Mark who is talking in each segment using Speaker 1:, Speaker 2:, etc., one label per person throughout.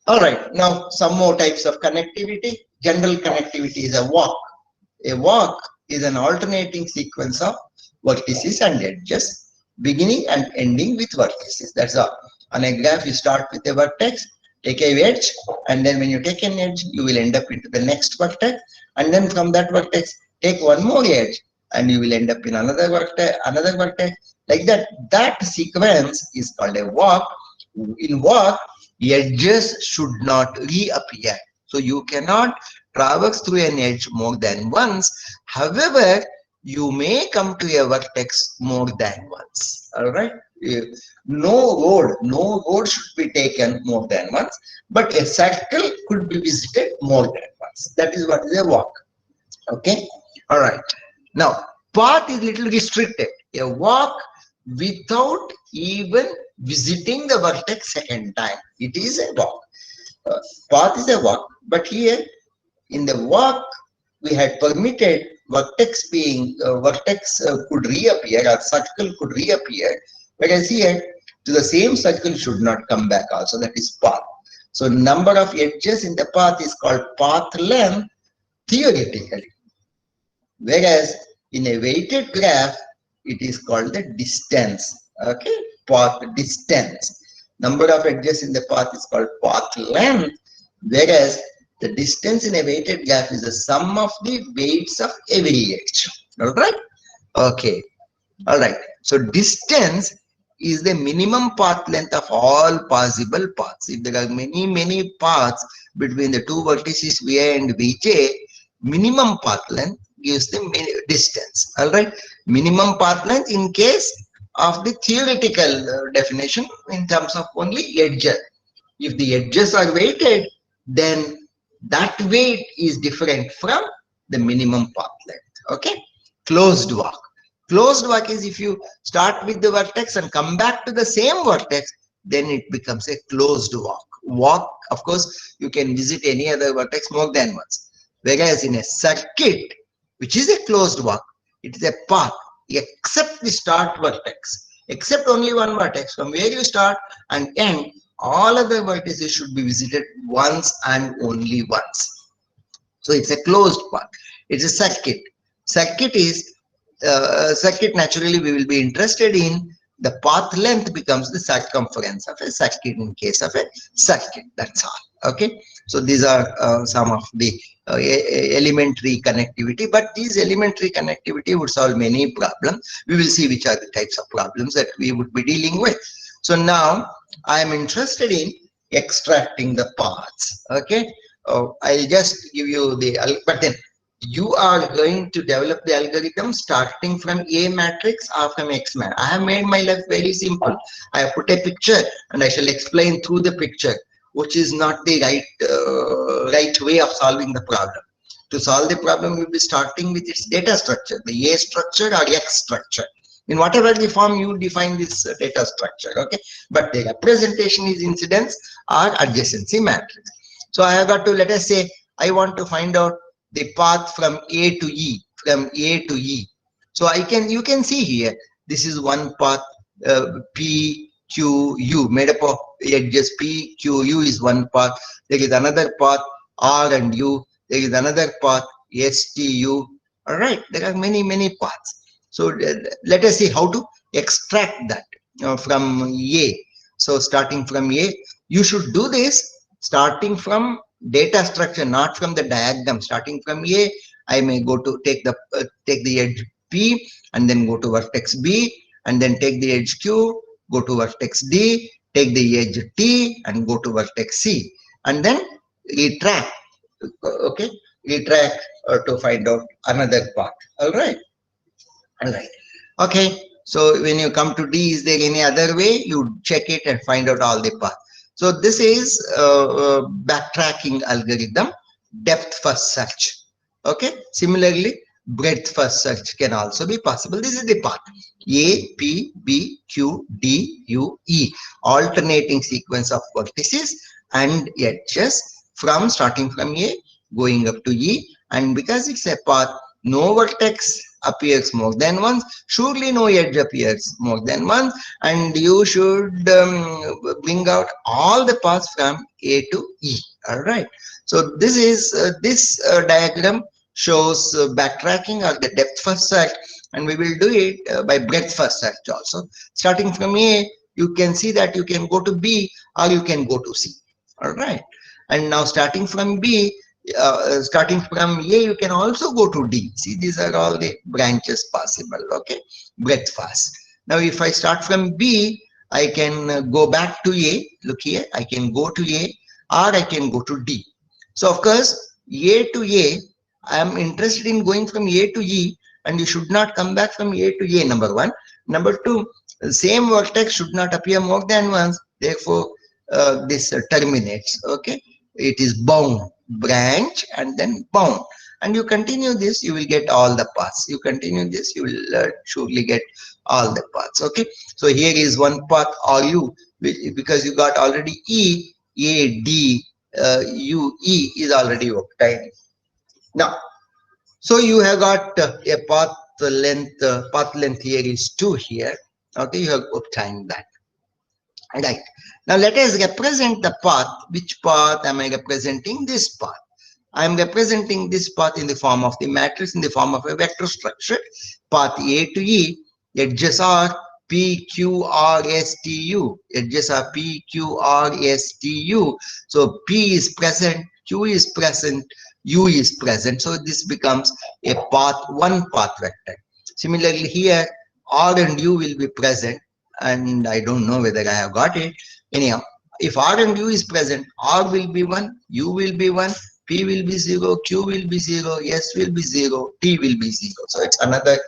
Speaker 1: All right, now some more types of connectivity. General connectivity is a walk. A walk is an alternating sequence of vertices and edges, beginning and ending with vertices. That's all. On a graph, you start with a vertex, take a edge, and then when you take an edge, you will end up into the next vertex, and then from that vertex, take one more edge, and you will end up in another vertex. Like that, that sequence is called a walk. In walk, edges should not reappear. So you cannot traverse through an edge more than once. However, you may come to a vertex more than once. All right. No road should be taken more than once, but a circle could be visited more than once. That is what is a walk. Okay. All right. Now, path is little restricted. A walk without even visiting the vertex second time. It is a walk. Path is a walk, but here in the walk we had permitted vertex could reappear or circle could reappear, whereas here to the same circle should not come back also. That is path. So number of edges in the path is called path length theoretically, whereas in a weighted graph it is called the distance. Okay, path distance. Number of edges in the path is called path length, whereas the distance in a weighted graph is the sum of the weights of every edge. All right. Okay. All right. So distance is the minimum path length of all possible paths. If there are many paths between the two vertices VI and VJ, minimum path length gives the distance. All right. Minimum path length in case of the theoretical definition in terms of only edges. If the edges are weighted, then that weight is different from the minimum path length. Okay. Closed walk. Closed walk is if you start with the vertex and come back to the same vertex, then it becomes a closed walk. Walk, of course, you can visit any other vertex more than once. Whereas in a circuit, which is a closed walk, it is a path except the start vertex, except only one vertex. From where you start and end, all other vertices should be visited once and only once. So it's a closed path. It's a circuit. Circuit naturally we will be interested in. The path length becomes the circumference of a circuit in case of a circuit. That's all. Okay. So these are some of the elementary connectivity, but these elementary connectivity would solve many problems. We will see which are the types of problems that we would be dealing with. So now I am interested in extracting the paths. Okay. I'll just give you the button. You are going to develop the algorithm starting from A matrix or from X matrix. I have made my life very simple. I have put a picture and I shall explain through the picture, which is not the right way of solving the problem. To solve the problem, we'll be starting with its data structure, the A structure or X structure. In whatever the form you define this data structure, okay? But the representation is incidence or adjacency matrix. So I have got to, let us say, I want to find out the path from A to E, So you can see here, this is one path, P, Q, U, made up of edges. P, Q, U is one path. There is another path, R and U. There is another path, S, T, U. All right, there are many paths. So let us see how to extract that from A. So starting from A, you should do this starting from data structure, not from the diagram. Starting from A, I may go to take the edge P and then go to vertex B and then take the edge Q, go to vertex D, take the edge T and go to vertex C and then retract. Okay, retract to find out another path. All right. Okay, so when you come to D, is there any other way? You check it and find out all the paths. So this is backtracking algorithm, depth first search. Okay, similarly, breadth first search can also be possible. This is the path A, P, B, Q, D, U, E, alternating sequence of vertices and edges from starting from A going up to E, and because it's a path, no vertex appears more than once, surely no edge appears more than once, and you should bring out all the paths from A to E. All right. So this is this diagram shows backtracking or the depth first search, and we will do it by breadth first search also. Starting from A, you can see that you can go to B or you can go to C. All right. And now starting from B, starting from A, you can also go to D. See, these are all the branches possible. Okay, breadth first. Now, if I start from B, I can go back to A. Look here, I can go to A or I can go to D. So, of course, A to A, I am interested in going from A to E, and you should not come back from A to A, number one. Number two, the same vertex should not appear more than once. Therefore, this terminates. Okay, it is bound, branch, and then bound. And you continue this, you will get all the paths. You continue this, you will surely get all the paths. Okay, so here is one path, or U, because you got already E, A, D, U, E is already obtained. Now, so you have got a path length here is 2 here. Okay, you have obtained that. Right. Now let us represent the path. Which path am I representing? This path. I am representing this path in the form of the matrix, in the form of a vector structure. Path A to E, edges are P, Q, R, S, T, U. Edges are P, Q, R, S, T, U. So P is present, Q is present, U is present. So this becomes a path, one path vector. Similarly here, R and U will be present, and I don't know whether I have got it. Anyhow, if R and U is present, R will be 1, U will be 1, P will be 0, Q will be 0, S will be 0, T will be 0. So it's another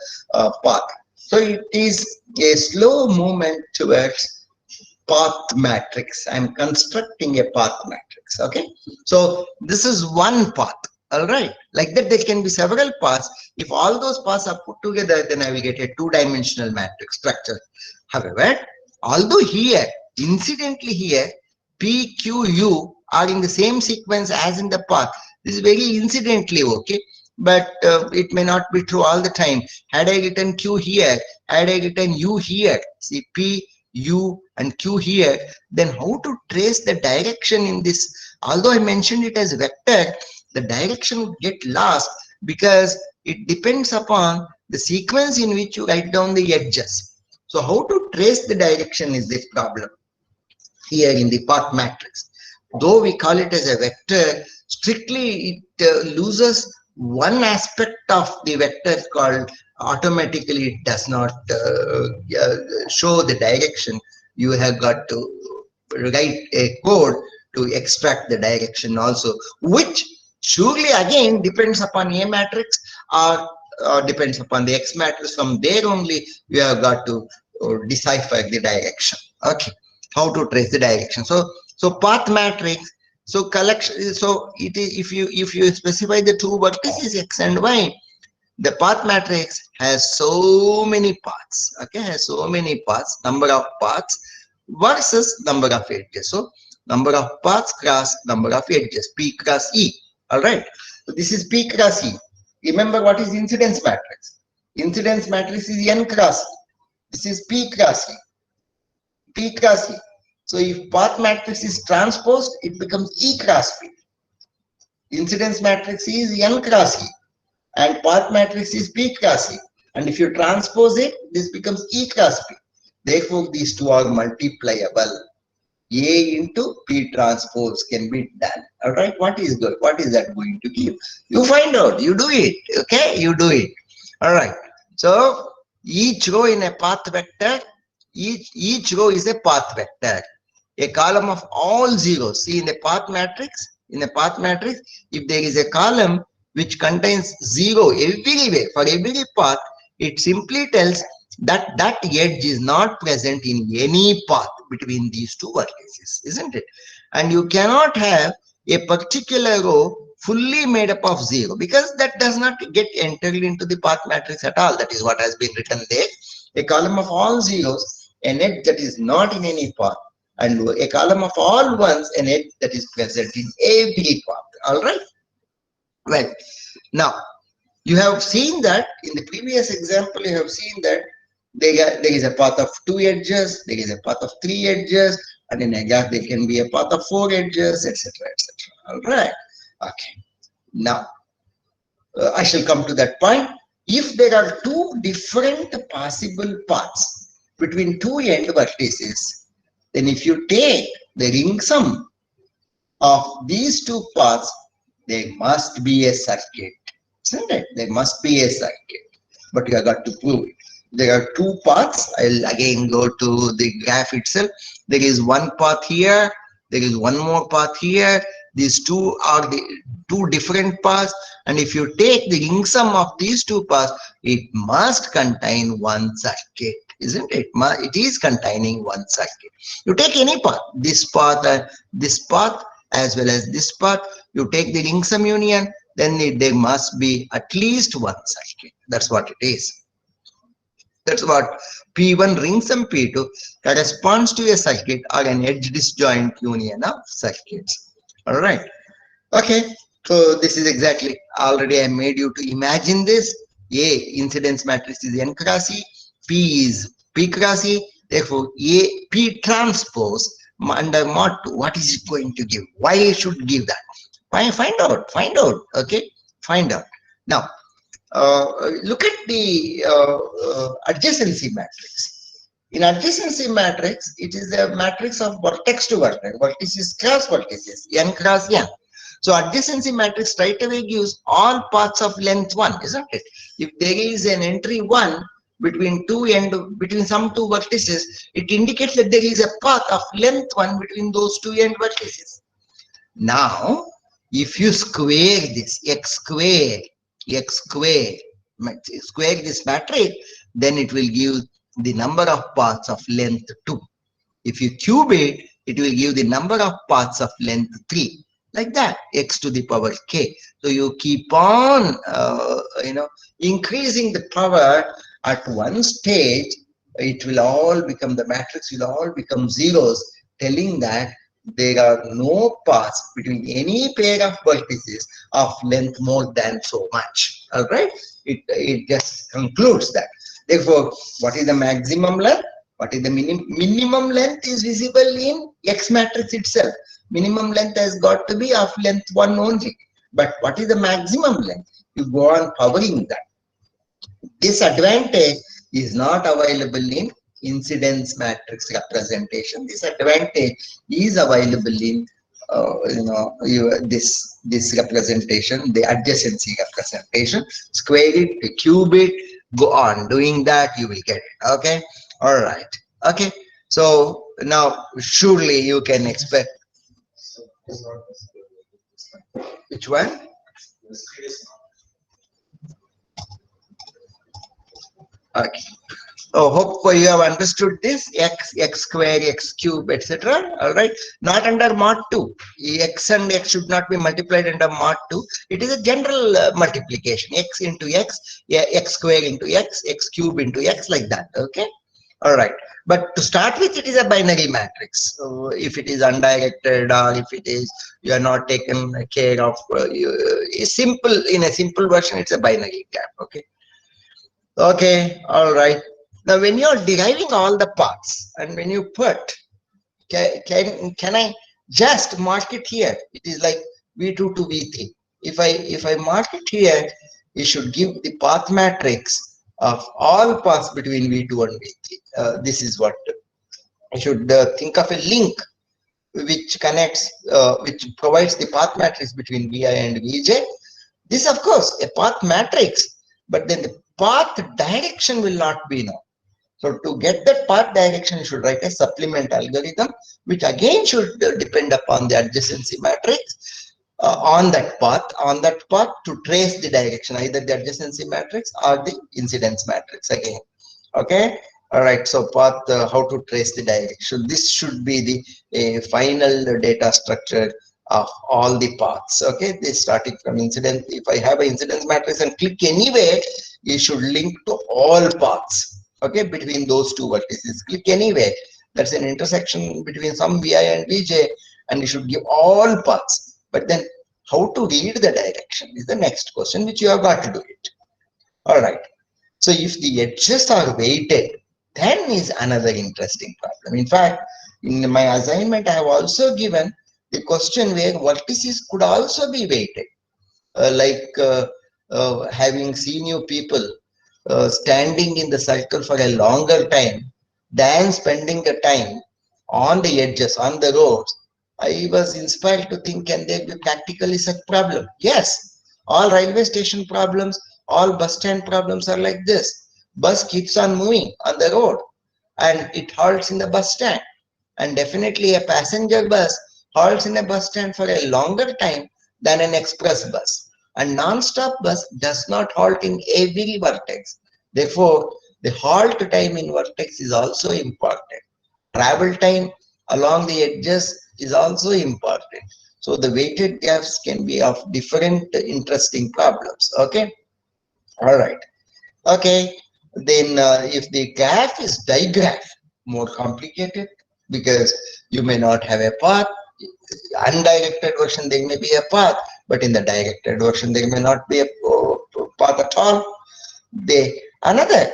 Speaker 1: path. So it is a slow movement towards path matrix. I'm constructing a path matrix. Okay, so this is one path. All right, like that there can be several paths. If all those paths are put together, then I will get a two-dimensional matrix structure. However, although here, incidentally here, P, Q, U are in the same sequence as in the path. This is very incidentally, okay, but it may not be true all the time. Had I written Q here, had I written U here, see P, U and Q here, then how to trace the direction in this? Although I mentioned it as vector, the direction would get lost because it depends upon the sequence in which you write down the edges. So how to trace the direction is the problem here in the path matrix. Though we call it as a vector, strictly it loses one aspect of the vector called automatically it does not show the direction. You have got to write a code to extract the direction also, which surely again depends upon A matrix or depends upon the X matrix. From there only you have got to decipher the direction. Okay, how to trace the direction. So path matrix. So collection. So it is, if you specify the two vertices X and Y, the path matrix has so many paths. Okay, has so many paths, number of paths versus number of edges. So number of paths cross number of edges, P cross E. All right, so this is P cross E. Remember what is incidence matrix? Incidence matrix is N cross E. This is P cross E. P cross E. So if path matrix is transposed, it becomes E cross P. Incidence matrix is N cross E, and path matrix is P cross E. And if you transpose it, this becomes E cross P. Therefore, these two are multipliable. A into P transpose can be done. All right, what is good? What is that going to give? You find out. You do it. Okay, you do it. All right. So each row in a path vector, each row is a path vector. A column of all zeros. See, in the path matrix, if there is a column which contains 0 everywhere for every path, it simply tells that that edge is not present in any path between these two vertices, isn't it? And you cannot have a particular row fully made up of 0 because that does not get entered into the path matrix at all. That is what has been written there. A column of all zeros, an edge that is not in any path, and a column of all ones, an edge that is present in every path. All right. Well, now You have seen that in the previous example, you have seen that there is a path of 2 edges, there is a path of 3 edges, and in a graph there can be a path of 4 edges, etc., etc. All right. Okay. Now, I shall come to that point. If there are two different possible paths between two end vertices, then if you take the ring sum of these two paths, there must be a circuit, isn't it? There must be a circuit, but you have got to prove it. There are two paths. I'll again go to the graph itself. There is one path here, there is one more path here. These two are the two different paths, and if you take the ring sum of these two paths, it must contain one circuit, isn't it? It is containing one circuit. You take any path, this path, as well as this path, you take the ring sum union, then there must be at least one circuit. That's what it is. That's what P1 ring sum P2 corresponds to a circuit or an edge disjoint union of circuits. All right. Okay. So this is exactly, already I made you to imagine this. A incidence matrix is N cross E, P is P cross E. Therefore, A P transpose under mod 2, what is it going to give? Why it should give that? Find out. Okay. Find out. Now, look at the adjacency matrix. In adjacency matrix, it is a matrix of vertex to vertex, vertices cross vertices, N cross N. So adjacency matrix straight away gives all paths of length 1, isn't it? If there is an entry 1 between some two vertices, it indicates that there is a path of length 1 between those two end vertices. Now, if you square this square this matrix, then it will give the number of paths of length 2. If you cube it, it will give the number of paths of length 3. Like that, x to the power k. So you keep on increasing the power. At one stage it will all become, the matrix will all become zeros, telling that there are no paths between any pair of vertices of length more than so much. All right, it just concludes that. Therefore, what is the maximum length? What is the minimum length is visible in X matrix itself. Minimum length has got to be of length 1 only. But what is the maximum length? You go on powering that. This advantage is not available in incidence matrix representation. This advantage is available in this representation, the adjacency representation. Square it, cube it, go on doing that, you will get it. Okay. All right. Okay. So now surely you can expect. Which one? Okay. Oh, hope you have understood this. X square, x cube, etc. All right. Not under mod 2. X and x should not be multiplied under mod 2. It is a general multiplication. X into x, yeah, x square into x, x cube into x, like that. Okay. All right. But to start with, it is a binary matrix. So if it is undirected, or if it is you are not taken care of, in a simple version, it's a binary graph. Okay. Okay. All right. Now, when you are deriving all the paths, and when you put, can I just mark it here? It is like V2 to V3. If I mark it here, it should give the path matrix of all paths between V2 and V3. This is what I should think of, a link which connects, which provides the path matrix between Vi and Vj. This, of course, a path matrix, but then the path direction will not be known. So to get that path direction, you should write a supplement algorithm, which again should depend upon the adjacency matrix on that path to trace the direction, either the adjacency matrix or the incidence matrix again. Okay. All right. So path, how to trace the direction. This should be the final data structure of all the paths. Okay. This starting from incidence. If I have an incidence matrix and click anywhere, you should link to all paths. Okay, between those two vertices. Click anywhere. That's an intersection between some Vi and Vj, and you should give all paths. But then how to read the direction is the next question, which you have got to do it. All right. So if the edges are weighted, then is another interesting problem. In fact, in my assignment, I have also given the question where vertices could also be weighted, having seen you people standing in the circle for a longer time than spending the time on the edges, on the roads. I was inspired to think, can there be practically such problem? Yes, all railway station problems, all bus stand problems are like this. Bus keeps on moving on the road and it halts in the bus stand. And definitely a passenger bus halts in a bus stand for a longer time than an express bus. A non-stop bus does not halt in every vertex. Therefore, the halt time in vertex is also important. Travel time along the edges is also important. So the weighted gaps can be of different interesting problems. Okay. All right. Okay, then if the graph is digraph, more complicated because you may not have a path. Undirected version there may be a path, but in the directed version there may not be a path at all. They another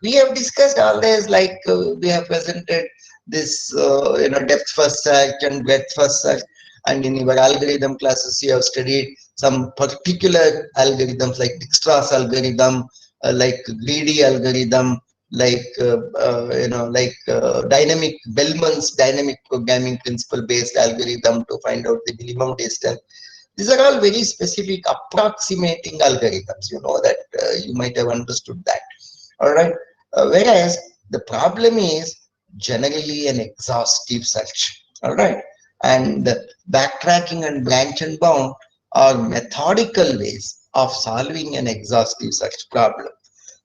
Speaker 1: we have discussed all this, like we have presented this depth first search and breadth first search, and in your algorithm classes you have studied some particular algorithms like Dijkstra's algorithm, like greedy algorithm, like dynamic Bellman's dynamic programming principle based algorithm to find out the minimum distance. These are all very specific approximating algorithms. You know that you might have understood that. All right. Whereas the problem is generally an exhaustive search. All right. And backtracking and branch and bound are methodical ways of solving an exhaustive search problem.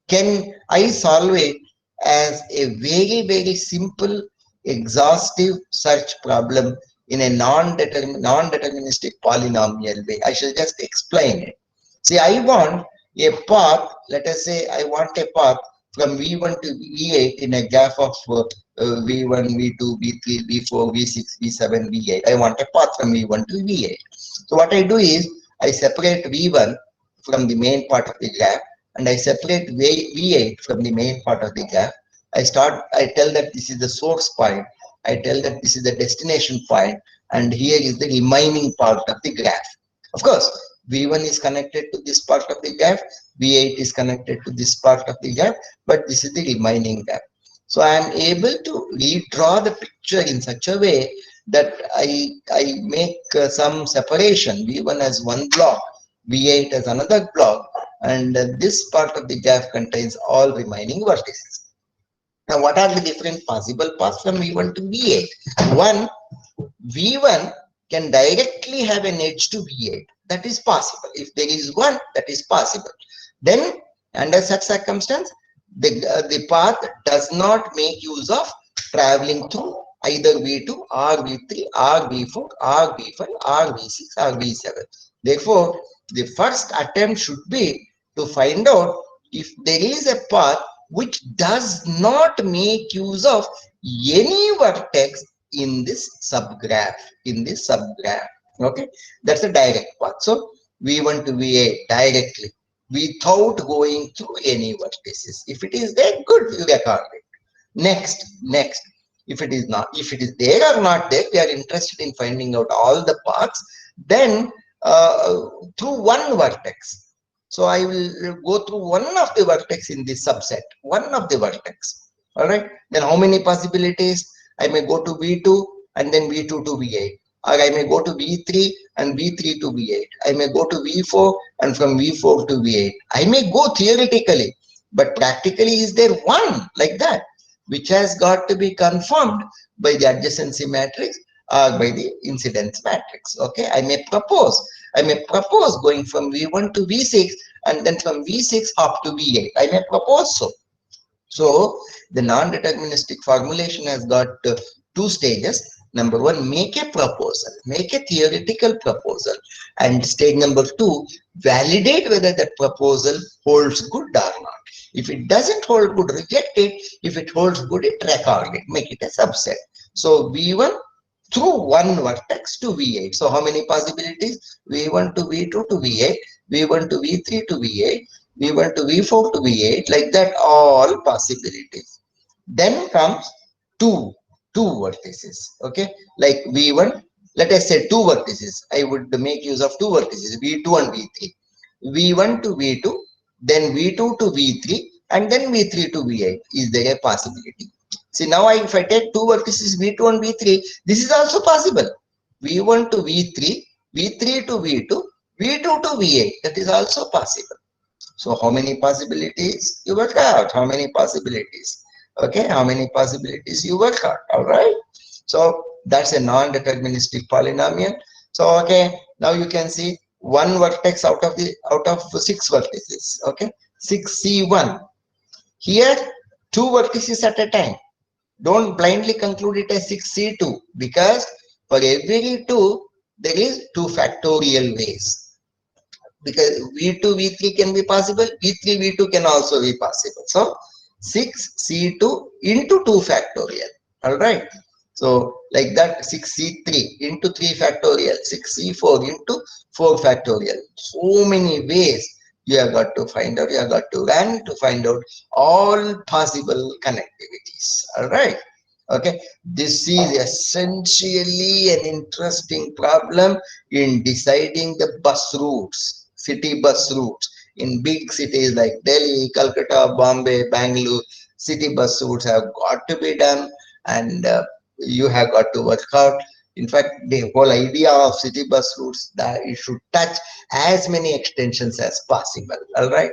Speaker 1: Can I solve it as a very, very simple exhaustive search problem in a non-deterministic polynomial way? I shall just explain it. See, I want a path, let us say I want a path from V1 to V8 in a graph of V1, V2, V3, V4, V6, V7, V8. I want a path from V1 to V8. So what I do is I separate V1 from the main part of the graph and I separate V8 from the main part of the graph. I tell that this is the source point. I tell that this is the destination point, and here is the remaining part of the graph. Of course, V1 is connected to this part of the graph, V8 is connected to this part of the graph, but this is the remaining graph. So I am able to redraw the picture in such a way that I make some separation. V1 as one block, V8 as another block, and this part of the graph contains all remaining vertices. Now, what are the different possible paths from V1 to V8? One, V1 can directly have an edge to V8. That is possible. If there is one, that is possible. Then, under such circumstance, the path does not make use of traveling through either V2 or V3 or V4 or V5 or V6 or V7. Therefore, the first attempt should be to find out if there is a path which does not make use of any vertex in this subgraph. Okay, that's a direct path. So V1 to V8 directly without going through any vertices. If it is there, good, you record it. Next, if it is there or not there, we are interested in finding out all the paths. Then through one vertex. So I will go through one of the vertex in this subset, one of the vertex. All right. Then how many possibilities? I may go to V2 and then V2 to V8. Or I may go to V3 and V3 to V8. I may go to V4 and from V4 to V8. I may go theoretically, but practically is there one like that, which has got to be confirmed by the adjacency matrix or by the incidence matrix. Okay. I may propose going from V1 to V6 and then from V6 up to V8. I may propose so. So the non-deterministic formulation has got two stages. Number one, make a proposal, make a theoretical proposal. And stage number two, validate whether that proposal holds good or not. If it doesn't hold good, reject it. If it holds good, it record it, make it a subset. So V1 through one vertex to V8. So how many possibilities? V1 to V2 to V8, V1 to V3 to V8, V1 to V4 to V8, like that, all possibilities. Then comes two, two vertices, okay, like V1, let us say two vertices. I would make use of two vertices, V2 and V3. V1 to V2, then V2 to V3, and then V3 to V8. Is there a possibility? See, now if I take two vertices V2 and V3, this is also possible. V1 to V3, V3 to V2, V2 to V8. That is also possible. So how many possibilities? You work out how many possibilities. Okay, how many possibilities you work out. All right. So that's a non-deterministic polynomial. So okay, now you can see one vertex out of six vertices. Okay, 6C1. Here two vertices at a time. Don't blindly conclude it as 6C2, because for every two there is 2 factorial ways, because V2 V3 can be possible, V3 V2 can also be possible. So 6C2 into 2 factorial. All right. So like that, 6C3 into 3 factorial, 6C4 into 4 factorial. So many ways you have got to find out, you have got to run to find out all possible connectivities. All right. Okay, this is essentially an interesting problem in deciding the bus routes, city bus routes. In big cities like Delhi, Calcutta, Bombay, Bangalore, city bus routes have got to be done, and you have got to work out. In fact, the whole idea of city bus routes, that it should touch as many extensions as possible. All right.